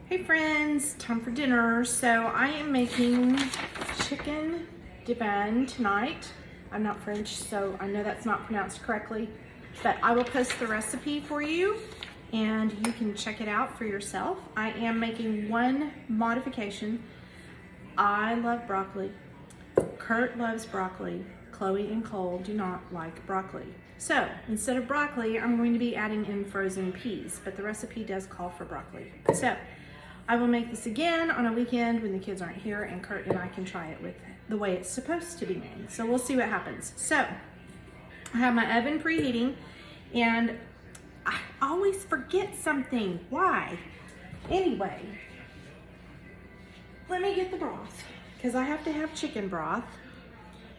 Hey friends, time for dinner. So I am making chicken Divan tonight. I'm not French, so I know that's not pronounced correctly, but I will post the recipe for you and you can check it out for yourself. I am making one modification. I love broccoli. Kurt loves broccoli. Chloe and Cole do not like broccoli. So instead of broccoli, I'm going to be adding in frozen peas, but the recipe does call for broccoli. So I will make this again on a weekend when the kids aren't here and Kurt and I can try it with the way it's supposed to be made. So we'll see what happens. So I have my oven preheating and I always forget something. Why? Anyway, let me get the broth because I have to have chicken broth.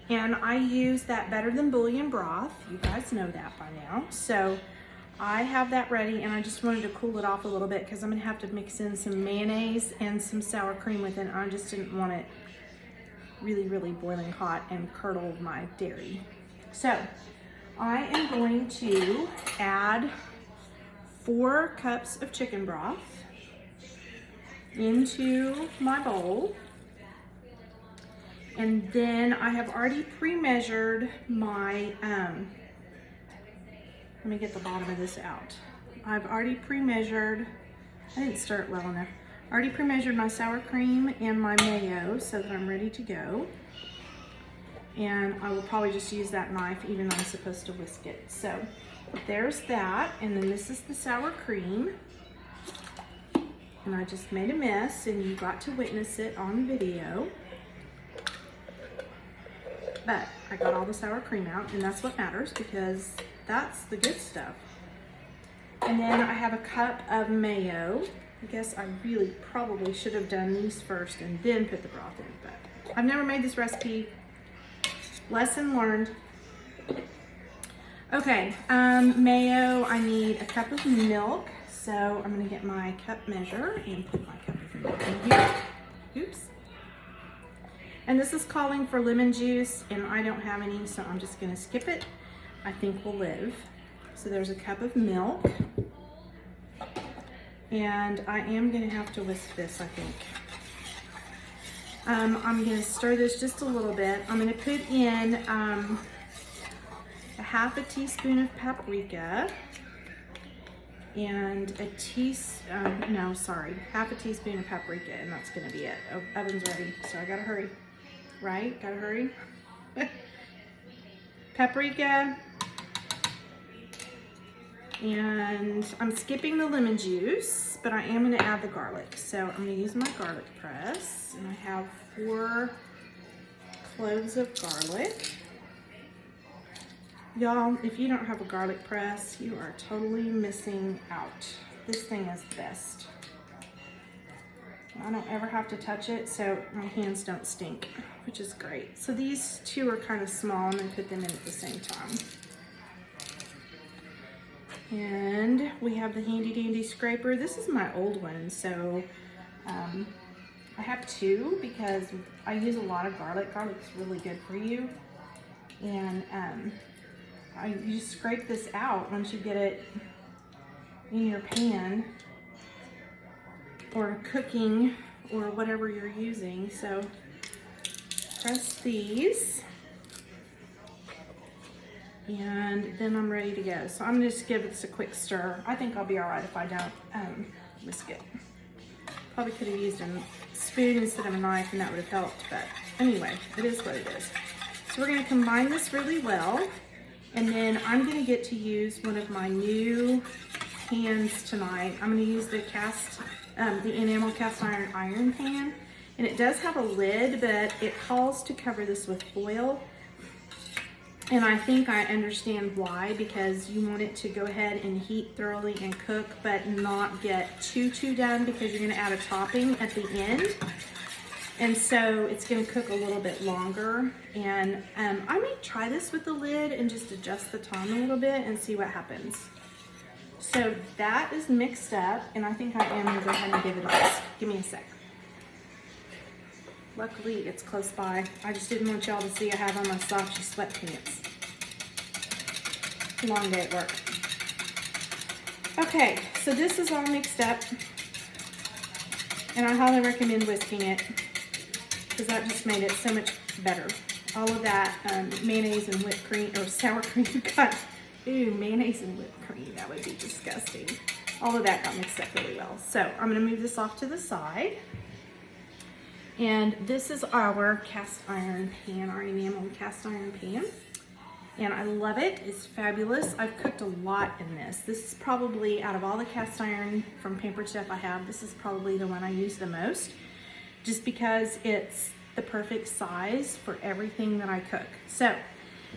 And I use that Better Than Bouillon broth. You guys know that by now. So I have that ready and I just wanted to cool it off a little bit because I'm gonna have to mix in some mayonnaise and some sour cream with it. I just didn't want it really, really boiling hot and curdle my dairy. So I am going to add 4 cups of chicken broth into my bowl. And then I have already pre-measured my, let me get the bottom of this out. I've already pre-measured, I didn't stir it well enough. I already pre-measured my sour cream and my mayo so that I'm ready to go. And I will probably just use that knife even though I'm supposed to whisk it. So there's that, and then this is the sour cream. And I just made a mess and you got to witness it on video. But I got all the sour cream out and that's what matters because that's the good stuff. And then I have a cup of mayo. I guess I really probably should have done these first and then put the broth in, but I've never made this recipe. Lesson learned. Okay, mayo, I need a cup of milk. So I'm gonna get my cup measure and put my cup of milk in here. Oops. And this is calling for lemon juice and I don't have any, so I'm just gonna skip it. I think we'll live. So there's a cup of milk. And I am gonna have to whisk this, I think. I'm gonna stir this just a little bit. I'm gonna put in a half a teaspoon of paprika and half a teaspoon of paprika, and that's gonna be it. Oh, oven's ready, so I gotta hurry. Right? Gotta hurry. Paprika. And I'm skipping the lemon juice, but I am gonna add the garlic. So I'm gonna use my garlic press, and I have 4 cloves of garlic. Y'all, if you don't have a garlic press, you are totally missing out. This thing is the best. I don't ever have to touch it, so my hands don't stink, which is great. So these 2 are kind of small, and then put them in at the same time. And we have the handy dandy scraper. This is my old one, so I have 2 because I use a lot of garlic. Garlic's really good for you. And you just scrape this out once you get it in your pan or cooking or whatever you're using. So press these and then I'm ready to go. So I'm gonna just give this a quick stir. I think I'll be all right if I don't whisk it. Probably could have used a spoon instead of a knife and that would have helped, but anyway, it is what it is. So we're gonna combine this really well, and then I'm gonna get to use one of my new pans tonight. I'm gonna use the enamel cast iron pan, and it does have a lid, but it calls to cover this with foil. And I think I understand why, because you want it to go ahead and heat thoroughly and cook, but not get too done because you're gonna add a topping at the end. And so it's gonna cook a little bit longer. And I may try this with the lid and just adjust the time a little bit and see what happens. So that is mixed up, and I think I am gonna go ahead and give it a whisk. Give me a sec. Luckily, it's close by. I just didn't want y'all to see I have on my slouchy sweatpants. Long day at work. Okay, so this is all mixed up. And I highly recommend whisking it because that just made it so much better. All of that mayonnaise and whipped cream, or sour cream got, ooh, mayonnaise and whipped cream, that would be disgusting. All of that got mixed up really well. So I'm gonna move this off to the side. And this is our cast iron pan, our enamel cast iron pan. And I love it, it's fabulous. I've cooked a lot in this. This is probably, out of all the cast iron from Pampered Chef I have, this is probably the one I use the most, just because it's the perfect size for everything that I cook. So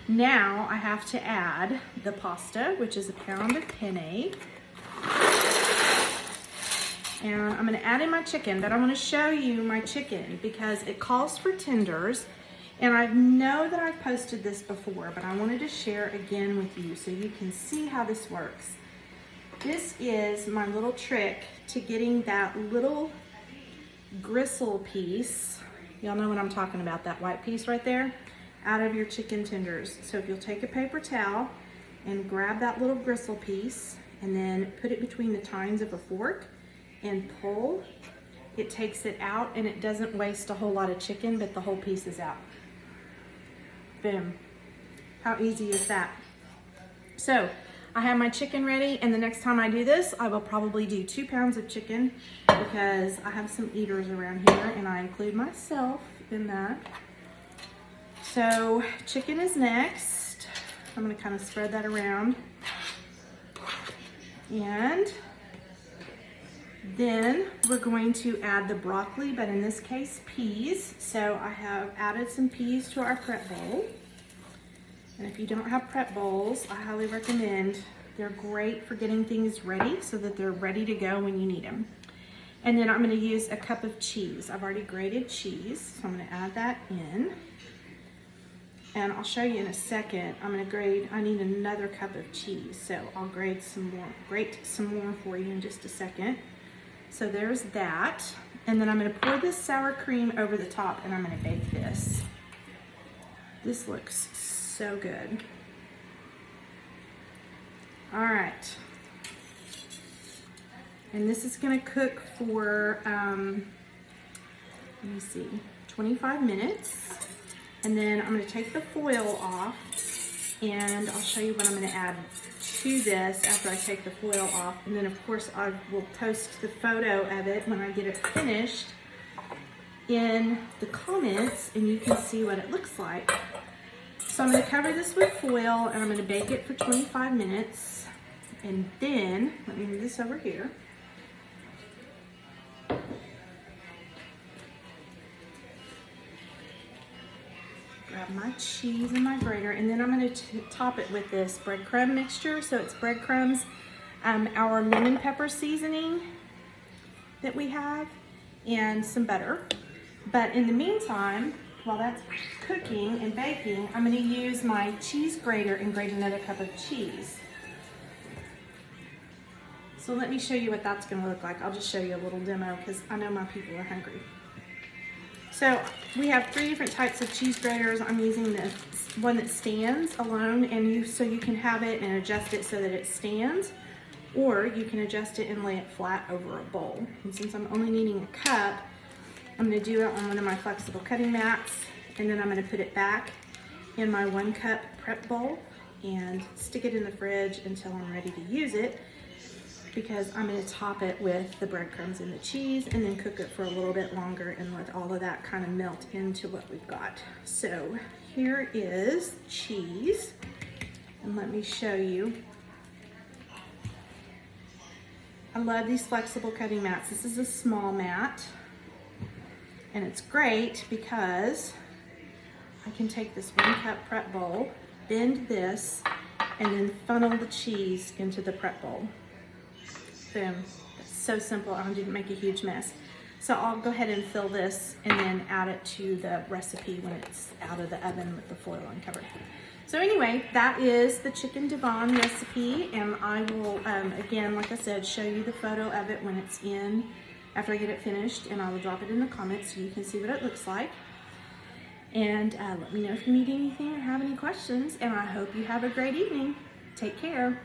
now I have to add the pasta, which is a pound of penne. And I'm gonna add in my chicken, but I wanna show you my chicken because it calls for tenders. And I know that I've posted this before, but I wanted to share again with you so you can see how this works. This is my little trick to getting that little gristle piece, y'all know what I'm talking about, that white piece right there, out of your chicken tenders. So if you'll take a paper towel and grab that little gristle piece and then put it between the tines of a fork and pull, it takes it out and it doesn't waste a whole lot of chicken, but the whole piece is out. Boom. How easy is that? So I have my chicken ready, and the next time I do this, I will probably do 2 pounds of chicken because I have some eaters around here and I include myself in that. So chicken is next. I'm gonna kind of spread that around. And then we're going to add the broccoli, but in this case, peas. So I have added some peas to our prep bowl. And if you don't have prep bowls, I highly recommend. They're great for getting things ready so that they're ready to go when you need them. And then I'm gonna use a cup of cheese. I've already grated cheese, so I'm gonna add that in. And I'll show you in a second. I'm gonna grate, I need another cup of cheese. So I'll grate some more for you in just a second. So there's that. And then I'm gonna pour this sour cream over the top and I'm gonna bake this. This looks so good. All right. And this is gonna cook for, let me see, 25 minutes. And then I'm gonna take the foil off and I'll show you what I'm gonna add to this after I take the foil off. And then of course I will post the photo of it when I get it finished in the comments and you can see what it looks like. So I'm gonna cover this with foil and I'm gonna bake it for 25 minutes. And then, let me move this over here. Grab my cheese and my grater, and then I'm going to top it with this breadcrumb mixture. So it's breadcrumbs, our lemon pepper seasoning that we have, and some butter. But in the meantime, while that's cooking and baking, I'm going to use my cheese grater and grate another cup of cheese. So let me show you what that's going to look like. I'll just show you a little demo because I know my people are hungry. So we have 3 different types of cheese graters. I'm using the one that stands alone, and so you can have it and adjust it so that it stands, or you can adjust it and lay it flat over a bowl. And since I'm only needing a cup, I'm going to do it on one of my flexible cutting mats, and then I'm going to put it back in my 1 cup prep bowl and stick it in the fridge until I'm ready to use it, because I'm going to top it with the breadcrumbs and the cheese and then cook it for a little bit longer and let all of that kind of melt into what we've got. So here is cheese, and let me show you. I love these flexible cutting mats. This is a small mat, and it's great because I can take this 1 cup prep bowl, bend this, and then funnel the cheese into the prep bowl. Boom. It's so simple. I didn't make a huge mess. So I'll go ahead and fill this and then add it to the recipe when it's out of the oven with the foil uncovered. So anyway, that is the chicken Divan recipe, and I will, again, like I said, show you the photo of it when it's in, after I get it finished, and I will drop it in the comments so you can see what it looks like. And let me know if you need anything or have any questions, and I hope you have a great evening. Take care.